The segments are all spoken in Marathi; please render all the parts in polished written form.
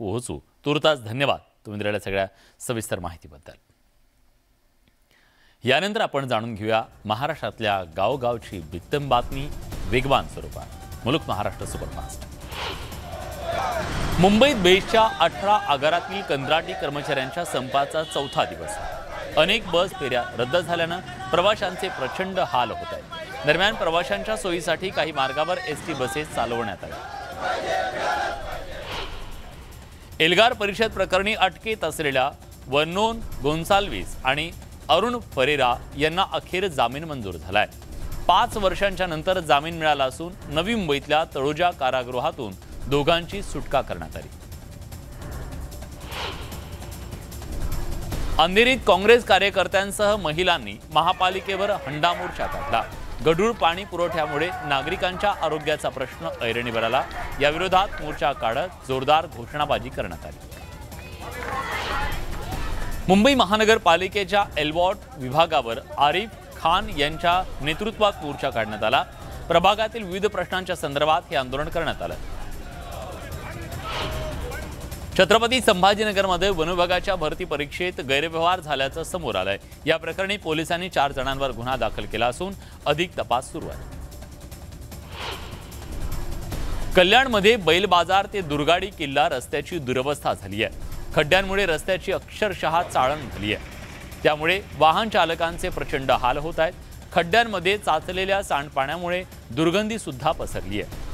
पोहोचू। तुर्तास धन्यवाद तुम्ही दिलेल्या सगळ्या सविस्तर माहितीबद्दल। यानंतर आपण जाणून घेऊया महाराष्ट्रातल्या गावगावची बित्तम बातमी वेगवान स्वरूपात। मुलुक महाराष्ट्र सुपरफास्ट। मुंबईत बेस्टच्या 18 आगारातील कंत्राटी कर्मचाऱ्यांच्या संपाचा चौथा दिवस। अनेक बस फेऱ्या रद्द झाल्याने प्रवाशांचे प्रचंड हाल होत आहेत। दरम्यान प्रवाशांच्या सोयीसाठी काही मार्गावर एसटी बसेस चालवण्यात आल्या। एल्गार परिषद प्रकरणी अटकेत असलेल्या वर्नोन गोन्साल्विस आणि अरुण फरेरा यांना अखेर जामीन मंजूर झालाय। 5 वर्षांच्या नंतर जामीन मिळाला असून नवी मुंबईतल्या तळोजा कारागृहातून दोघांची सुटका करण्यात आली। अंधेरीत काँग्रेस कार्यकर्त्यांसह महिलांनी महापालिकेवर हंडा मोर्चा काढला। गढूळ पाणी पुरवठ्यामुळे नागरिकांच्या आरोग्याचा प्रश्न ऐरणीवर आला। या विरोधात मोर्चा काढत जोरदार घोषणाबाजी करण्यात आली। मुंबई महानगरपालिकेच्या एल्वॉट विभागावर आरिफ खान यांच्या नेतृत्वात मोर्चा काढण्यात आला। प्रभागातील विविध प्रश्नांच्या संदर्भात हे आंदोलन करण्यात आलं। छत्रपती संभाजीनगरमध्ये वन विभागाच्या भरती परीक्षेत गैरव्यवहार झाल्याचं समोर आलंय। या प्रकरणी पोलिसांनी 4 जणांवर गुन्हा दाखल केला असून अधिक तपास सुरू आहे। कल्याणमध्ये बैल बाजार ते दुर्गाडी किल्ला रस्त्याची दुरवस्था झाली आहे। खड्ड्यांमुळे रस्त्याची अक्षरशः चाळण झाली आहे। त्यामुळे वाहन चालकांचे प्रचंड हाल होत आहेत। खड्ड्यांमध्ये साचलेल्या सांडपाण्यामुळे दुर्गंधी सुद्धा पसरली आहे।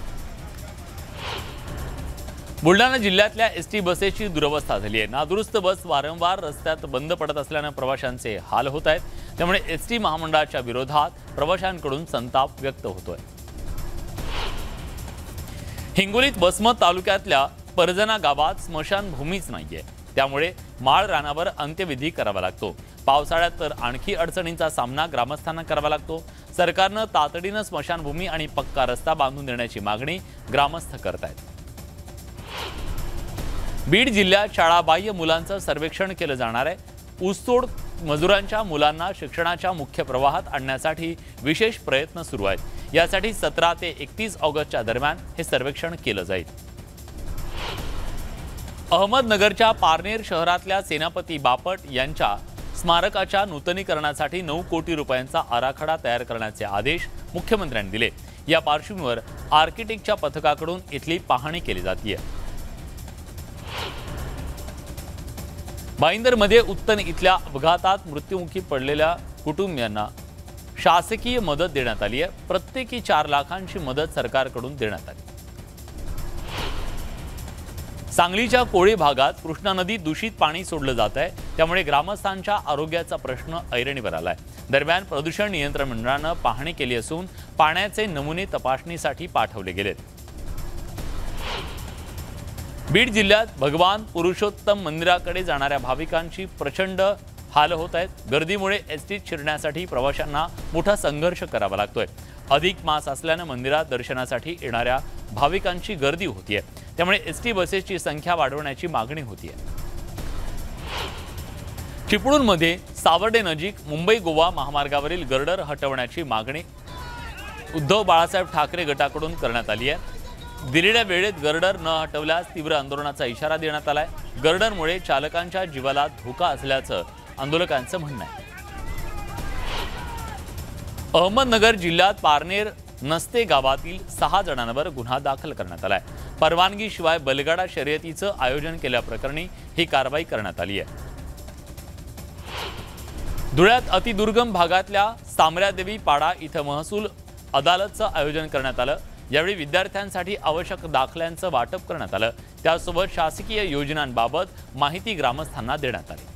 बुलढाणा जिल्ह्यातल्या एसटी बसेसची दुरवस्था झाली आहे। नादुरुस्त बस वारंवार रस्त्यात बंद पडत असल्याने प्रवाशांचे हाल होत आहेत। त्यामुळे एसटी महामंडळाच्या विरोधात प्रवाशांकडून संताप व्यक्त होतोय। हिंगोलीत वसमत तालुक्यातल्या परजना गावात स्मशानभूमीच नाहीये। त्यामुळे माळ रानावर अंत्यविधी करावा लागतो। पावसाळ्यात तर आणखी अडचणींचा सामना ग्रामस्थांना करावा लागतो। सरकारने तातडीने स्मशानभूमी आणि पक्का रस्ता बांधून देण्याची मागणी ग्रामस्थ करतायत। बीड जिल्ह्यात शाळाबाह्य मुलांचं सर्वेक्षण केलं जाणार आहे। ऊसतोड मजुरांच्या मुलांना शिक्षणाच्या मुख्य प्रवाहात आणण्यासाठी विशेष प्रयत्न सुरू आहेत। यासाठी 17 ते 31 ऑगस्टच्या दरम्यान हे सर्वेक्षण केलं जाईल। अहमदनगरच्या पारनेर शहरातल्या सेनापती बापट यांच्या स्मारकाच्या नूतनीकरणासाठी 9 कोटी रुपयांचा आराखडा तयार करण्याचे आदेश मुख्यमंत्र्यांनी दिले। या पार्श्वभूमीवर आर्किटेक्टच्या पथकाकडून इथली पाहणी केली जाते। भाईंदरमध्ये उत्तन इथल्या अपघातात मृत्युमुखी पडलेल्या कुटुंबियांना शासकीय मदत देण्यात आली आहे। प्रत्येकी 4 लाखांची मदत सरकारकडून देण्यात आली। सांगलीच्या कोळी भागात कृष्णा नदीत दूषित पाणी सोडलं जात आहे। त्यामुळे ग्रामस्थांच्या आरोग्याचा प्रश्न ऐरणीवर आलाय। दरम्यान प्रदूषण नियंत्रण मंडळानं पाहणी केली असून पाण्याचे नमुने तपासणीसाठी पाठवले गेलेत। बीड जिल्ह्यात भगवान पुरुषोत्तम मंदिराकडे जाणाऱ्या भाविकांची प्रचंड हाल होत आहेत। गर्दीमुळे एसटीत शिरण्यासाठी प्रवाशांना मोठा संघर्ष करावा लागतोय। अधिक मास असल्याने मंदिरात दर्शनासाठी येणाऱ्या भाविकांची गर्दी होतीये। त्यामुळे एसटी बसेसची संख्या वाढवण्याची मागणी होतीये। चिपळूणमध्ये सावर्डे नजीक मुंबई गोवा महामार्गावरील गर्डर हटवण्याची मागणी उद्धव बाळासाहेब ठाकरे गटाकडून करण्यात आली आहे। दिलेल्या वेळेत गर्डर न हटवल्यास तीव्र आंदोलनाचा इशारा देण्यात आलाय। गर्डरमुळे चालकांच्या जीवाला धोका असल्याचं आंदोलकांचं म्हणणं आहे। अहमदनगर जिल्ह्यात पारनेर नसते गावातील 6 जणांवर गुन्हा दाखल करण्यात आलाय। परवानगीशिवाय बैलगाडा शर्यतीचं आयोजन केल्याप्रकरणी ही कारवाई करण्यात आली आहे। धुळ्यात अतिदुर्गम भागातल्या सामऱ्यादेवी पाडा इथं महसूल अदालतचं आयोजन करण्यात आलं। यावेळी विद्यार्थ्यांसाठी आवश्यक दाखल्यांचं वाटप करण्यात आलं। त्यासोबत शासकीय योजनांबाबत माहिती ग्रामस्थांना देण्यात आली।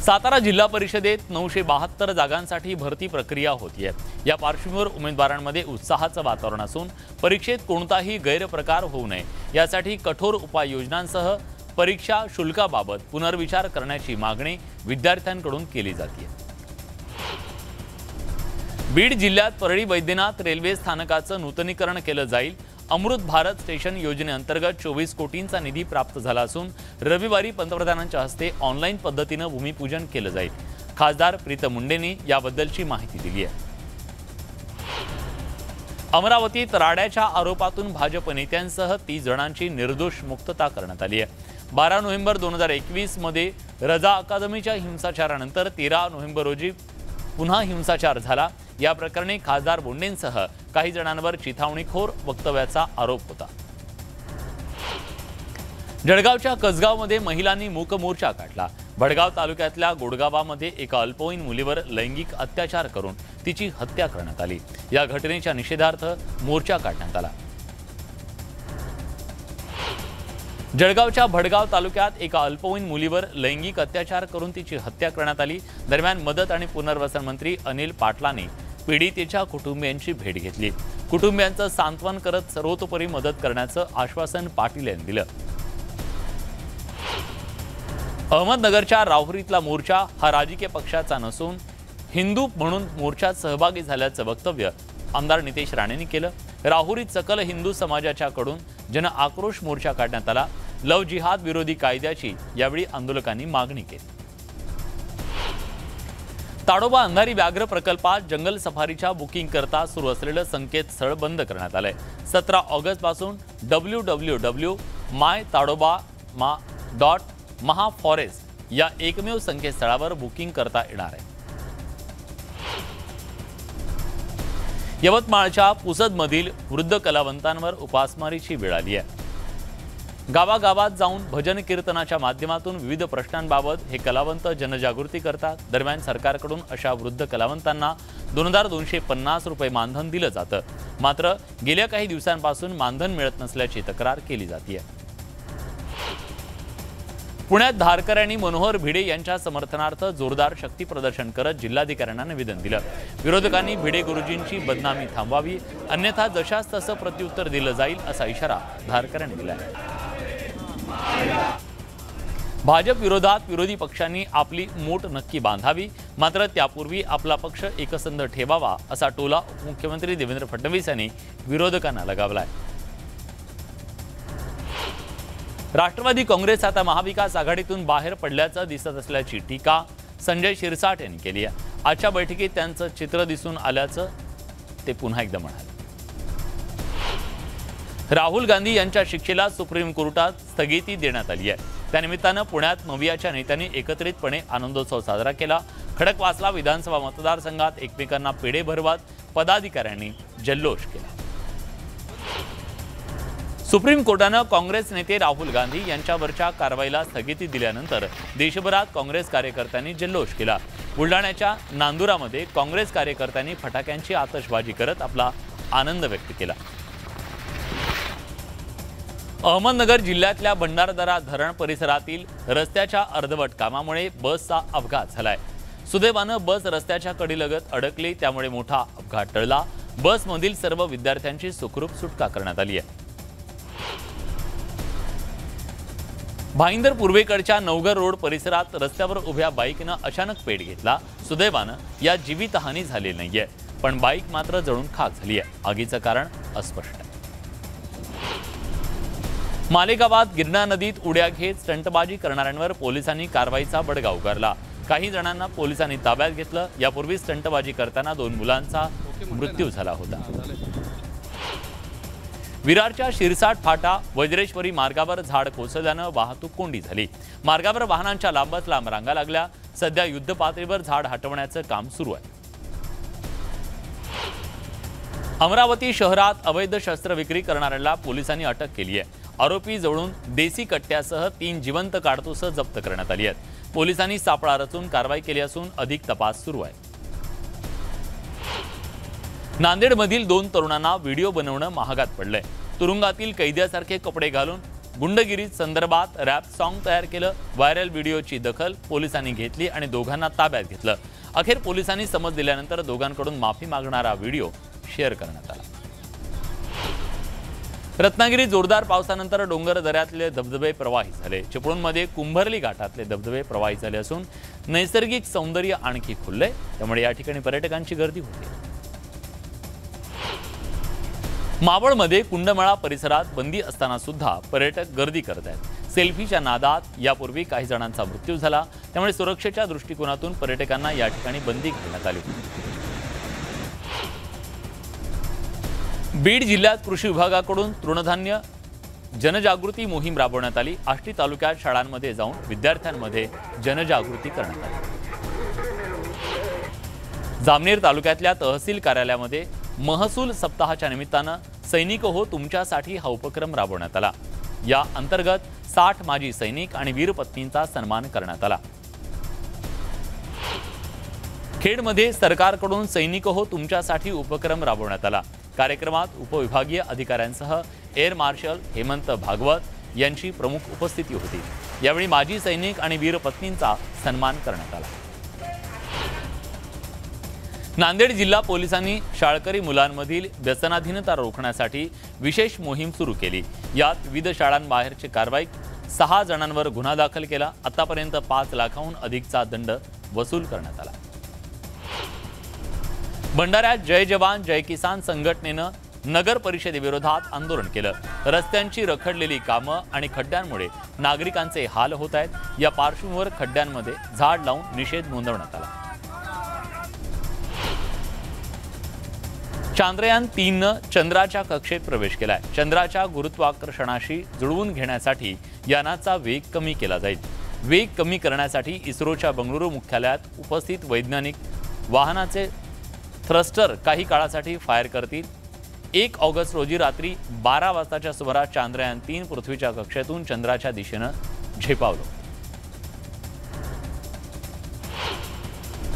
सातारा जिल्हा परिषदेत 972 जागांसाठी भरती प्रक्रिया होतीये। या पार्श्वभूमीवर उमेदवारांमध्ये उत्साहाचं वातावरण असून परीक्षेत कोणताही गैरप्रकार होऊ नये यासाठी कठोर उपाययोजनांसह परीक्षा शुल्काबाबत पुनर्विचार करण्याची मागणी विद्यार्थ्यांकडून केली जाते। बीड जिल्ह्यात परळी वैद्यनाथ रेल्वे स्थानकाचं नूतनीकरण केलं जाईल। अमृत भारत स्टेशन योजनेअंतर्गत 24 कोटींचा निधी प्राप्त झाला असून रविवारी पंतप्रधानांच्या हस्ते ऑनलाईन पद्धतीने भूमिपूजन केलं जाईल। खासदार प्रीतम मुंडेंनी याबद्दलची माहिती दिली आहे। अमरावतीत राड्याच्या आरोपातून भाजप नेत्यांसह 30 जणांची निर्दोष मुक्तता करण्यात आली आहे. 12 नोव्हेंबर 2021 मध्ये रजा अकादमीच्या हिंसाचारानंतर 13 नोव्हेंबर रोजी पुन्हा हिंसाचार झाला. या प्रकरणी खासदार बोंडेंसह काही जणांवर चिथावणीखोर वक्तव्याचा आरोप होता. जळगावच्या कसगावमध्ये महिलांनी मूक मोर्चा काढला. भडगाव तालुक्यातल्या गोडगावामध्ये एका अल्पवयीन मुलीवर लैंगिक अत्याचार करून तिची हत्या करण्यात आली. या घटनेच्या निषेधार्थ मोर्चा काढण्यात आला. जळगावच्या भडगाव तालुक्यात एका अल्पवयीन मुलीवर लैंगिक अत्याचार करून तिची हत्या करण्यात आली. दरम्यान मदत आणि पुनर्वसन मंत्री अनिल पाटलांनी पीडितेच्या कुटुंबियांची भेट घेतली. कुटुंबियांचं सांत्वन करत सर्वतोपरी मदत करण्याचं आश्वासन पाटील यांनी दिलं. अहमदनगरच्या राहुरीतला मोर्चा हा राजकीय पक्षाचा नसून हिंदू म्हणून मोर्चात सहभागी झाल्याचं वक्तव्य आमदार नितेश राणेंनी केलं. राहुरीत सकल हिंदू समाजाच्याकडून जन आक्रोश मोर्चा काढण्यात आला. लव जिहाद विरोधी कायद्याची यावेळी आंदोलकांनी मागणी केली. ताडोबा अंधारी व्याघ्र प्रकल्पात जंगल सफारीच्या बुकिंग करता सुरू असलेलं संकेतस्थळ बंद करण्यात आलंय. 17 ऑगस्ट पासून www.mytadoba.mahaforest या एकमेव संकेतस्थळावर बुकिंग करता येणार आहे. यवतमाळच्या पुसदमधील वृद्ध कलावंतांवर उपासमारीची वेळ आली आहे. गावागावात जाऊन भजन कीर्तनाच्या माध्यमातून विविध प्रश्नांबाबत हे कलावंत जनजागृती करतात. दरम्यान सरकारकडून अशा वृद्ध कलावंतांना 2250 रुपये मानधन दिलं जातं. मात्र गेल्या काही दिवसांपासून मानधन मिळत नसल्याची तक्रार केली जाते. पुण्यात धारकऱ्यांनी मनोहर भिडे यांच्या समर्थनार्थ जोरदार शक्ती प्रदर्शन करत जिल्हाधिकाऱ्यांना निवेदन दिलं. विरोधकांनी भिडे गुरुजींची बदनामी थांबवावी, अन्यथा जशास तसं प्रत्युत्तर दिलं जाईल असा इशारा धारकऱ्यांनी दिला. भाजप विरोधात विरोधी पक्षांनी आपली मोट नक्की बांधावी, मात्र त्यापूर्वी आपला पक्ष एकसंध ठेवावा असा टोला मुख्यमंत्री देवेंद्र फडणवीस यांनी विरोधकांना लगावलाय. राष्ट्रवादी काँग्रेस आता महाविकास आघाडीतून बाहेर पडल्याचं दिसत असल्याची टीका संजय शिरसाट यांनी केली आहे. आजच्या बैठकीत त्यांचं चित्र दिसून आल्याचं ते पुन्हा एकदा म्हणाले. राहुल गांधी यांच्या शिक्षेला सुप्रीम कोर्टात स्थगिती देण्यात आली आहे. त्यानिमित्तानं पुण्यात मवियाच्या नेत्यांनी एकत्रितपणे आनंदोत्सव साजरा केला. खडकवासला विधानसभा मतदारसंघात एकमेकांना पेढे भरवत पदाधिकाऱ्यांनी जल्लोष केला. सुप्रीम कोर्टानं काँग्रेस नेते राहुल गांधी यांच्यावरच्या कारवाईला स्थगिती दिल्यानंतर देशभरात काँग्रेस कार्यकर्त्यांनी जल्लोष केला. बुलढाण्याच्या नांदुरामध्ये काँग्रेस कार्यकर्त्यांनी फटाक्यांची आतषबाजी करत आपला आनंद व्यक्त केला. अहमदनगर जिल्ह्यातल्या भंडारदरा धरण परिसरातील रस्त्याच्या अर्धवट कामामुळे बसचा अपघात झालाय. सुदैवानं बस रस्त्याच्या कडेलगत अडकली, त्यामुळे मोठा अपघात टळला. बसमधील सर्व विद्यार्थ्यांची सुखरूप सुटका करण्यात आली आहे. भाईंदर पूर्वेकडच्या नवघर रोड परिसरात रस्त्यावर उभ्या बाईकनं अचानक पेट घेतला. सुदैवानं या जीवितहानी झाली नाहीये, पण बाईक मात्र जळून खाक झाली आहे. आगीचं कारण अस्पष्ट आहे. मालेगावात गिरणा नदीत उड्या घेत स्टंटबाजी करणाऱ्यांवर पोलिसांनी कारवाईचा बडगा उगारला. काही जणांना पोलिसांनी ताब्यात घेतलं. यापूर्वी स्टंटबाजी करताना 2 मुलांचा मृत्यू झाला होता. विरारच्या शिरसाट फाटा वज्रेश्वरी मार्गावर झाड कोसळल्यानं वाहतूक कोंडी झाली. मार्गावर वाहनांच्या लांबच लांब रांगा लागल्या. सध्या युद्धपातळीवर झाड हटवण्याचं काम सुरू आहे. अमरावती शहरात अवैध शस्त्र विक्री करणाऱ्यांना पोलिसांनी अटक केली आहे. आरोपी जवळून देसी कट्ट्यासह 3 जिवंत काडतुस जप्त करण्यात आली आहेत. पोलिसांनी सापळा रचून कारवाई केली असून अधिक तपास सुरू आहे. नांदेडमधील 2 तरुणांना व्हिडिओ बनवणं महागात पडलंय. तुरुंगातील कैद्यासारखे कपडे घालून गुंडगिरी संदर्भात रॅप सॉन्ग तयार केलं. व्हायरल व्हिडिओची दखल पोलिसांनी घेतली आणि दोघांना ताब्यात घेतलं. अखेर पोलिसांनी समज दिल्यानंतर दोघांकडून माफी मागणारा व्हिडिओ शेअर करण्यात आला. रत्नागिरी जोरदार पावसानंतर डोंगर दऱ्यातले धबधबे प्रवाहित झाले. चिपळूणमध्ये कुंभर्ली घाटातले धबधबे प्रवाहित झाले असून नैसर्गिक सौंदर्य आणखी खुललंय, त्यामुळे या ठिकाणी पर्यटकांची गर्दी होते. मावळमध्ये कुंडमळा परिसरात बंदी असताना सुद्धा पर्यटक गर्दी करत आहेत. सेल्फीच्या नादात यापूर्वी काही जणांचा मृत्यू झाला, त्यामुळे सुरक्षेच्या दृष्टिकोनातून पर्यटकांना या ठिकाणी बंदी घालण्यात आली. बीड जिल्ह्यात कृषी विभागाकडून तृणधान्य जनजागृती मोहीम राबवण्यात आली। आष्टी तालुक्यात शाळांमध्ये जाऊन विद्यार्थ्यांमध्ये जनजागृती करण्यात आली। जामनेर तालुक्यातल्या तहसील कार्यालयामध्ये महसूल सप्ताहाच्या निमित्तानं सैनिक हो तुमच्यासाठी हा उपक्रम राबवण्यात आला। या अंतर्गत 60 माजी सैनिक आणि वीरपत्नींचा सन्मान करण्यात आला। खेडमध्ये सरकारकडून सैनिक हो तुमच्यासाठी उपक्रम राबवण्यात आला। कार्यक्रमात उपविभागीय अधिकाऱ्यांसह एअर मार्शल हेमंत भागवत यांची प्रमुख उपस्थिती होती। यावेळी माजी सैनिक आणि वीरपत्नींचा सन्मान करण्यात आला। नांदेड जिल्हा पोलिसांनी शाळकरी मुलांमधील व्यसनाधीनता रोखण्यासाठी विशेष मोहीम सुरू केली। यात विविध शाळांबाहेरची कारवाई 6 जणांवर गुन्हा दाखल केला। आतापर्यंत 5 लाखांहून अधिकचा दंड वसूल करण्यात आला। भंडाऱ्यात जय जवान जय किसान संघटनेनं नगर परिषदेविरोधात आंदोलन केलं। रस्त्यांची रखडलेली कामं आणि खड्ड्यांमुळे नागरिकांचे हाल होत आहेत। या पार्श्वभूमीवर खड्ड्यांमध्ये झाड लावून निषेध नोंदवण्यात आला। चांद्रयान 3नं चंद्राच्या कक्षेत प्रवेश केलाय। चंद्राच्या गुरुत्वाकर्षणाशी जुळवून घेण्यासाठी यानाचा वेग कमी केला जाईल। वेग कमी करण्यासाठी इस्रोच्या बंगळुरू मुख्यालयात उपस्थित वैज्ञानिक वाहनाचे थ्रस्टर काही काळासाठी फायर करतील। 1 ऑगस्ट रोजी रात्री 12 वाजताच्या सुमारास चांद्रयान 3 पृथ्वीच्या कक्षेतून चंद्राच्या दिशेनं झेपावलं।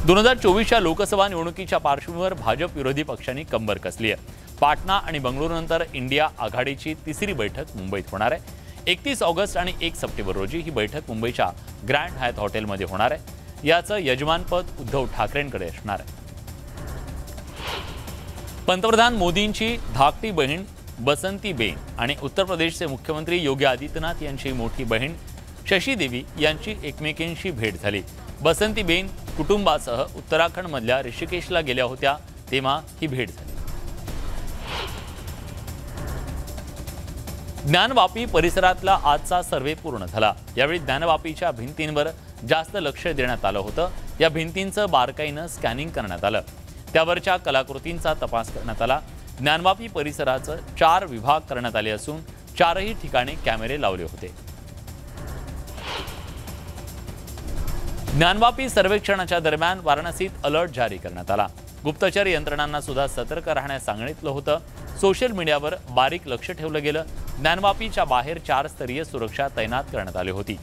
2024च्या लोकसभा निवडणुकीच्या पार्श्वभूमीवर भाजप विरोधी पक्षांनी कंबर कसली आहे। पाटणा आणि बंगळुरूनंतर इंडिया आघाडीची तिसरी बैठक मुंबईत होणार आहे। 31 ऑगस्ट आणि 1 सप्टेंबर रोजी ही बैठक मुंबईच्या ग्रँड हायत हॉटेलमध्ये होणार आहे। याचं यजमानपद उद्धव ठाकरेंकडे असणार आहे। पंतप्रधान मोदींची धाकटी बहीण बसंतीबेन आणि उत्तर प्रदेशचे मुख्यमंत्री योगी आदित्यनाथ यांची मोठी बहीण शशी देवी यांची एकमेकींशी भेट झाली। बसंतीबेन कुटुंबासह उत्तराखंडमधल्या ऋषिकेशला गेल्या होत्या, तेव्हा ही भेट झाली। ज्ञानवापी परिसरातला आजचा सर्व्हे पूर्ण झाला। यावेळी ज्ञानवापीच्या भिंतींवर जास्त लक्ष देण्यात आलं होतं। या भिंतींचं बारकाईनं स्कॅनिंग करण्यात आलं। त्यावरच्या कलाकृतींचा तपास करण्यात आला। ज्ञानवापी परिसराचं 4 विभाग करण्यात आले असून 4ही ठिकाणी कॅमेरे लावले होते। ज्ञानवापी सर्वेक्षणाच्या दरम्यान वाराणसीत अलर्ट जारी करण्यात आला। गुप्तचर यंत्रणांना सुद्धा सतर्क राहण्यास सांगितलं होतं। सोशल मीडियावर बारीक लक्ष ठेवलं गेलं। ज्ञानवापीच्या बाहेर 4 स्तरीय सुरक्षा तैनात करण्यात आली होती।